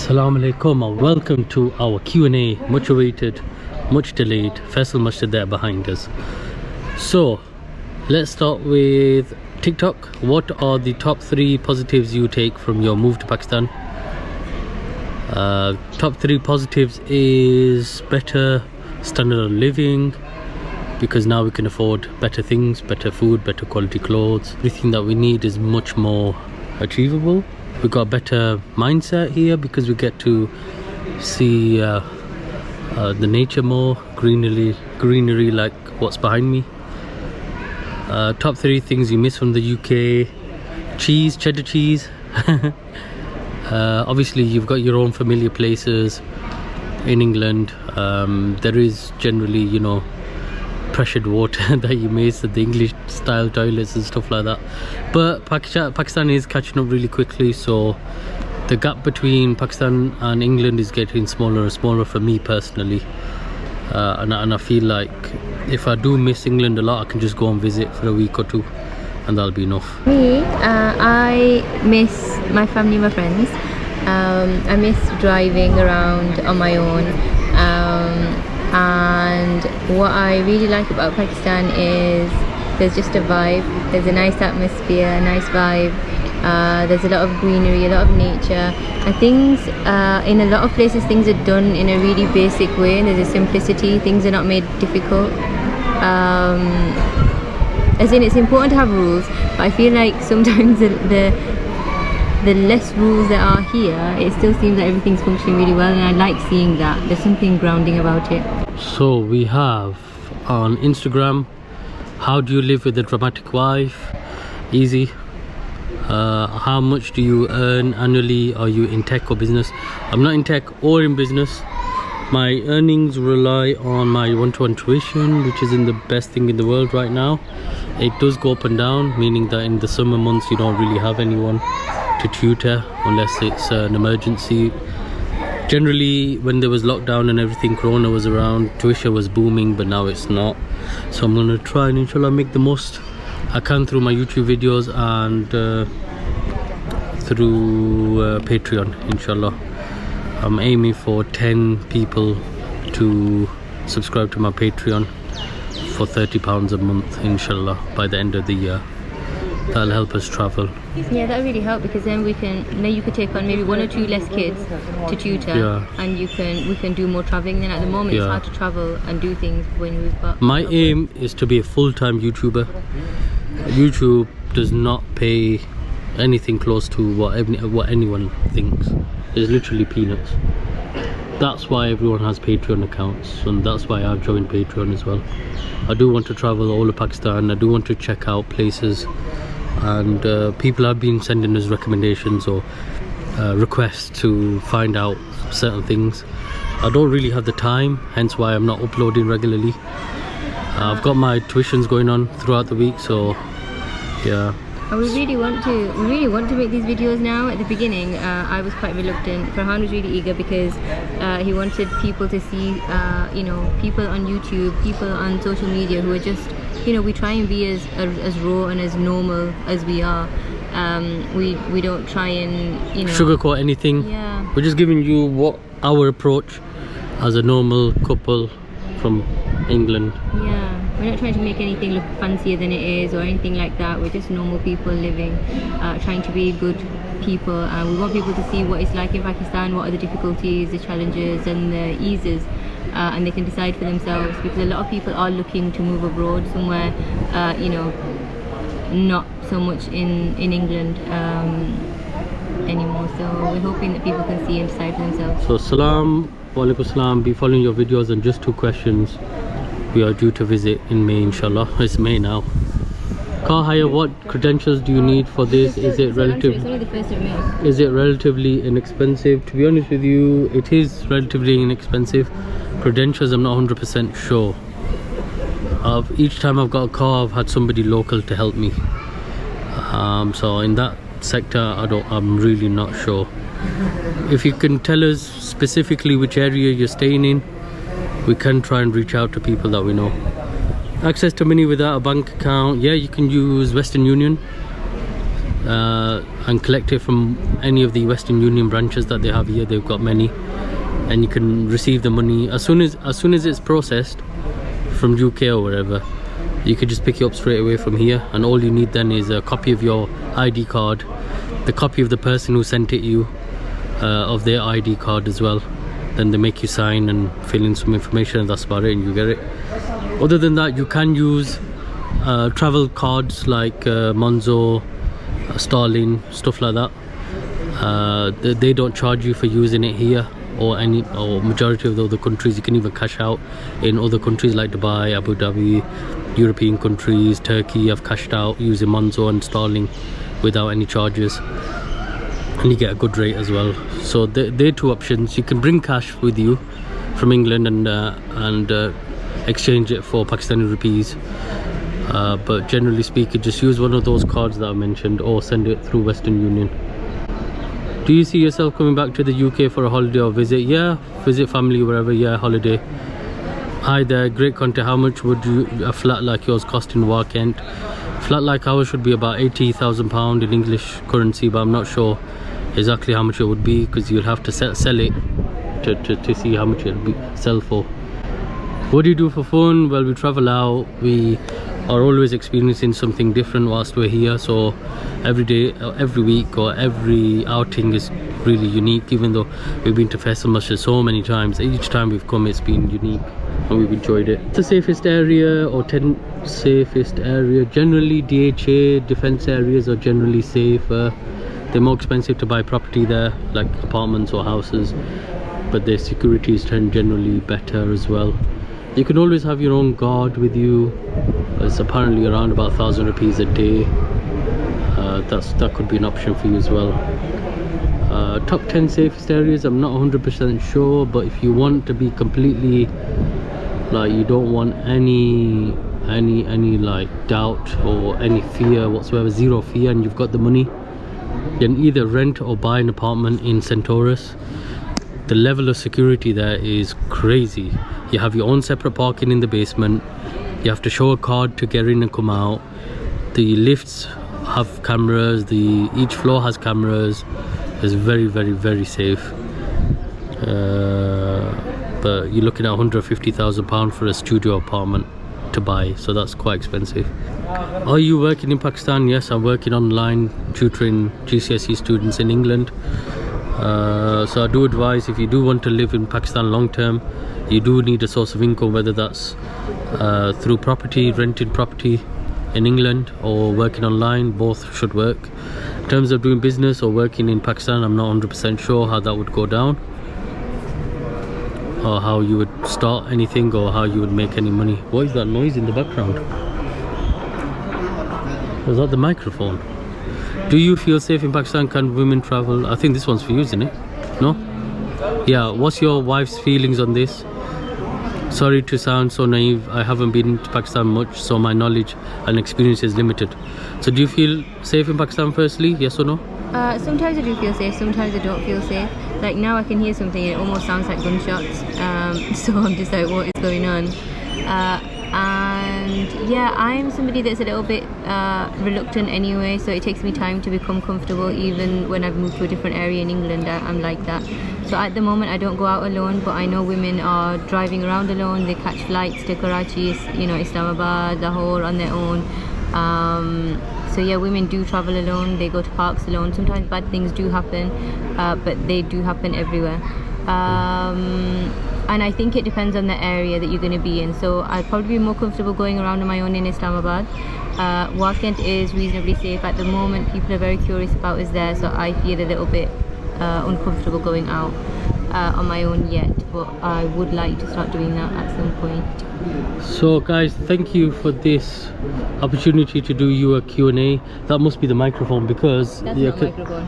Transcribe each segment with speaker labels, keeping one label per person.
Speaker 1: Assalamu alaikum and welcome to our Q&A, much awaited, much delayed. Faisal Masjid there behind us. So let's start with TikTok. What are the top 3 positives you take from your move to Pakistan? Top 3 positives is better standard of living, because now we can afford better things, better food, better quality clothes. Everything that we need is much more achievable. We got a better mindset here because we get to see the nature more, greenery like what's behind me. Top 3 things you miss from the UK: cheese, cheddar cheese. Obviously you've got your own familiar places in England. There is generally, you know, pressured water that you miss at the English style toilets and stuff like that, but Pakistan is catching up really quickly, so the gap between Pakistan and England is getting smaller and smaller for me personally, and I feel like if I do miss England a lot, I can just go and visit for a week or 2 and that'll be enough.
Speaker 2: Me, I miss my family, my friends. I miss driving around on my own. And what I really like about Pakistan is there's just a vibe. There's a nice atmosphere, a nice vibe. There's a lot of greenery, a lot of nature, and things in a lot of places things are done in a really basic way. There's a simplicity. Things are not made difficult. As in, it's important to have rules, but I feel like sometimes the less rules there are here, it still seems like everything's functioning really well, and I like seeing that. There's something grounding about it.
Speaker 1: So we have on Instagram, how do you live with a dramatic wife? Easy. How much do you earn annually? Are you in tech or business? I'm not in tech or in business. My earnings rely on my one-to-one tuition, which isn't the best thing in the world right now. It does go up and down, meaning that in the summer months you don't really have anyone to tutor unless it's an emergency. Generally, when there was lockdown and everything, Corona was around, tuition was booming, but now it's not. So I'm gonna try and inshallah make the most I can through my YouTube videos and through Patreon, inshallah. I'm aiming for 10 people to subscribe to my Patreon for £30 a month, inshallah, by the end of the year. That'll help us travel.
Speaker 2: Yeah, that really help, because then you could take on maybe 1 or 2 less kids to tutor,
Speaker 1: yeah.
Speaker 2: And we can do more traveling. Then at the moment it's hard to travel and do things when we've got.
Speaker 1: My aim is to be a full-time YouTuber. YouTube does not pay anything close to what anyone thinks. It's literally peanuts. That's why everyone has Patreon accounts, and that's why I've joined Patreon as well. I do want to travel all of Pakistan. I do want to check out places, and people have been sending us recommendations or requests to find out certain things. I don't really have the time, hence why I'm not uploading regularly. I've got my tuitions going on throughout the week, so yeah.
Speaker 2: And we really want to make these videos now. At the beginning, I was quite reluctant. Farhan was really eager because he wanted people to see, you know, people on YouTube, people on social media who are just, you know, we try and be as raw and as normal as we are. We don't try and, you know,
Speaker 1: sugarcoat anything.
Speaker 2: Yeah.
Speaker 1: We're just giving you what our approach as a normal couple from England.
Speaker 2: Yeah. We're not trying to make anything look fancier than it is or anything like that. We're just normal people living, trying to be good people, and we want people to see what it's like in Pakistan, what are the difficulties, the challenges and the eases, and they can decide for themselves, because a lot of people are looking to move abroad somewhere, you know, not so much in England anymore. So we're hoping that people can see and decide for themselves.
Speaker 1: So salam, wa alaikum salam, be following your videos. And just 2 questions. We are due to visit in May, inshallah. It's May now. Car hire, what credentials do you need for this? Is it relatively inexpensive? To be honest with you, it is relatively inexpensive. Credentials, I'm not 100% sure. Each time I've got a car, I've had somebody local to help me. So in that sector, I'm really not sure. If you can tell us specifically which area you're staying in, we can try and reach out to people that we know. Access to money without a bank account, yeah, you can use Western Union. and collect it from any of the Western Union branches that they have here. They've got many, and you can receive the money as soon as it's processed from UK or wherever. You could just pick it up straight away from here, and all you need then is a copy of your ID card, the copy of the person who sent it you, of their ID card as well. Then they make you sign and fill in some information, and that's about it, and you get it. Other than that, you can use travel cards like Monzo, Starling, stuff like that. They don't charge you for using it here or majority of the other countries. You can even cash out in other countries like Dubai, Abu Dhabi, European countries, Turkey. I've cashed out using Monzo and Starling without any charges, and you get a good rate as well. So they're two options. You can bring cash with you from England and exchange it for Pakistani rupees, but generally speaking, just use one of those cards that I mentioned, or send it through Western Union. Do you see yourself coming back to the UK for a holiday or visit? Yeah, visit family, wherever. Yeah, holiday. Hi there, great content. How much would a flat like yours cost in Warkent? Flat like ours should be about £80,000 in English currency, but I'm not sure exactly how much it would be, because you'll have to sell it to see how much it'll be sell for. What do you do for fun? Well, we travel out. We are always experiencing something different whilst we're here, so every day, every week, or every outing is really unique. Even though we've been to Faisal Masjid so many times, each time we've come it's been unique and we've enjoyed it. It's the safest area, or 10th safest area. Generally DHA defense areas are generally safer. They're more expensive to buy property there, like apartments or houses, but their security is generally better as well. You can always have your own guard with you. It's apparently around about 1,000 rupees a day. That could be an option for you as well. Top 10 safest areas, I'm not 100% sure, but if you want to be completely, like, you don't want any like doubt or any fear whatsoever, zero fear, and you've got the money, you can either rent or buy an apartment in Centaurus. The level of security there is crazy. You have your own separate parking in the basement. You have to show a card to get in and come out. The lifts have cameras. Each floor has cameras. It's very, very, very safe. But you're looking at £150,000 for a studio apartment to buy, so that's quite expensive. Are you working in Pakistan? Yes, I'm working online tutoring GCSE students in England. So I do advise, if you do want to live in Pakistan long term, you do need a source of income, whether that's through property, rented property in England, or working online. Both should work. In terms of doing business or working in Pakistan, I'm not 100% sure how that would go down, or how you would start anything, or how you would make any money. What is that noise in the background? Was that the microphone? Do you feel safe in Pakistan? Can women travel? I think this one's for you, isn't it? No? Yeah, what's your wife's feelings on this? Sorry to sound so naive, I haven't been to Pakistan much, so my knowledge and experience is limited. So do you feel safe in Pakistan firstly, yes or no?
Speaker 2: Sometimes I do feel safe, sometimes I don't feel safe. Like now I can hear something and it almost sounds like gunshots, so I'm just like, what is going on? And yeah, I'm somebody that's a little bit reluctant anyway, so it takes me time to become comfortable. Even when I've moved to a different area in England, I'm like that. So at the moment I don't go out alone, but I know women are driving around alone. They catch flights to Karachi, Islamabad, Lahore on their own. So yeah, women do travel alone. They go to parks alone. Sometimes bad things do happen, but they do happen everywhere. And I think it depends on the area that you're going to be in. So I'd probably be more comfortable going around on my own in Islamabad. Warkent is reasonably safe at the moment. People are very curious about us there, so I feel a little bit uncomfortable going out on my own yet, but I would like to start doing that at some point.
Speaker 1: So guys, thank you for this opportunity to do you a Q&A. That must be the microphone, because
Speaker 2: that's not microphone.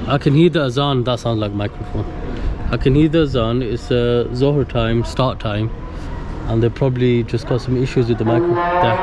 Speaker 1: I can hear the azan. That sounds like microphone. I can hear the azan. It's Zohar time, start time, and they probably just got some issues with the microphone there.